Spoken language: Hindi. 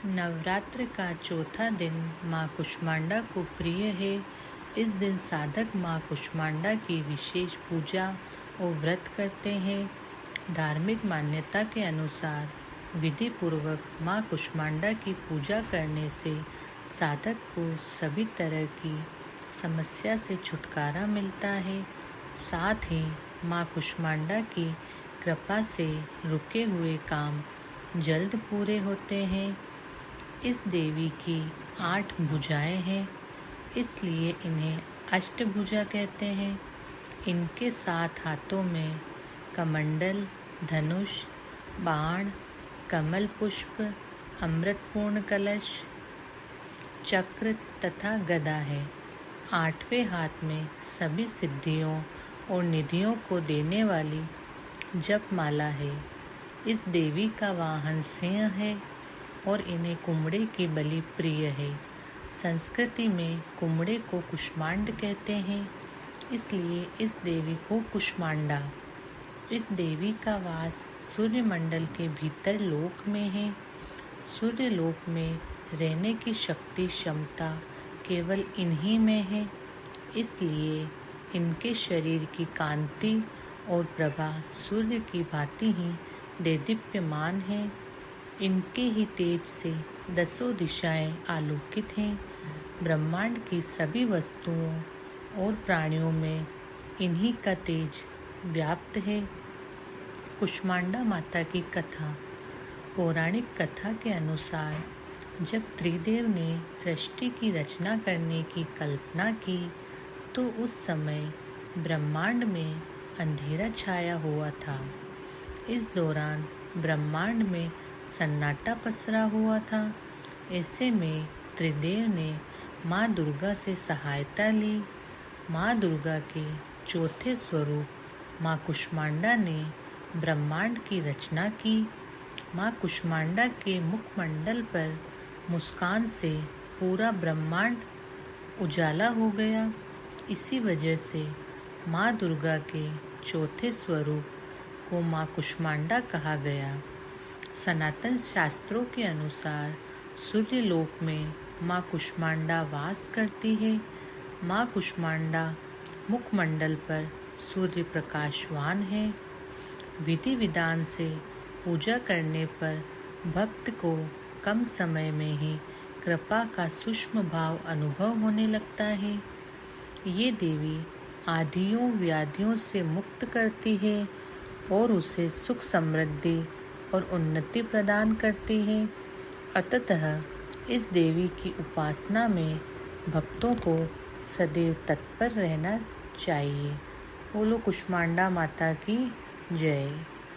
नवरात्र का चौथा दिन माँ कुष्मांडा को प्रिय है। इस दिन साधक माँ कुष्मांडा की विशेष पूजा और व्रत करते हैं। धार्मिक मान्यता के अनुसार विधि पूर्वक माँ कुष्मांडा की पूजा करने से साधक को सभी तरह की समस्या से छुटकारा मिलता है। साथ ही माँ कुष्मांडा की कृपा से रुके हुए काम जल्द पूरे होते हैं। इस देवी की 8 भुजाएं हैं, इसलिए इन्हें अष्टभुजा कहते हैं। इनके 7 हाथों में कमंडल, धनुष, बाण, कमल पुष्प, अमृतपूर्ण कलश, चक्र तथा गदा है। 8वें हाथ में सभी सिद्धियों और निधियों को देने वाली जपमाला है। इस देवी का वाहन सिंह है और इन्हें कुम्हड़े की बलि प्रिय है। संस्कृति में कुम्हड़े को कुष्मांड कहते हैं, इसलिए इस देवी को कुष्मांडा। इस देवी का वास सूर्य मंडल के भीतर लोक में है। सूर्य लोक में रहने की शक्ति क्षमता केवल इन्हीं में है, इसलिए इनके शरीर की कांति और प्रभा सूर्य की भांति ही देदीप्यमान है। इनके ही तेज से 10 दिशाएं आलोकित हैं। ब्रह्मांड की सभी वस्तुओं और प्राणियों में इन्हीं का तेज व्याप्त है। कुष्मांडा माता की कथा। पौराणिक कथा के अनुसार जब त्रिदेव ने सृष्टि की रचना करने की कल्पना की तो उस समय ब्रह्मांड में अंधेरा छाया हुआ था। इस दौरान ब्रह्मांड में सन्नाटा पसरा हुआ था। ऐसे में त्रिदेव ने माँ दुर्गा से सहायता ली। माँ दुर्गा के चौथे स्वरूप माँ कुष्मांडा ने ब्रह्मांड की रचना की। माँ कुष्मांडा के मुखमंडल पर मुस्कान से पूरा ब्रह्मांड उजाला हो गया। इसी वजह से माँ दुर्गा के चौथे स्वरूप को माँ कुष्मांडा कहा गया। सनातन शास्त्रों के अनुसार सूर्य लोक में माँ कुष्मांडा वास करती है। माँ कुष्मांडा मुखमंडल पर सूर्य प्रकाशवान है। विधि विधान से पूजा करने पर भक्त को कम समय में ही कृपा का सूक्ष्म भाव अनुभव होने लगता है। ये देवी आदियों व्याधियों से मुक्त करती है और उसे सुख समृद्धि और उन्नति प्रदान करती है। अतः इस देवी की उपासना में भक्तों को सदैव तत्पर रहना चाहिए। बोलो कुष्मांडा माता की जय।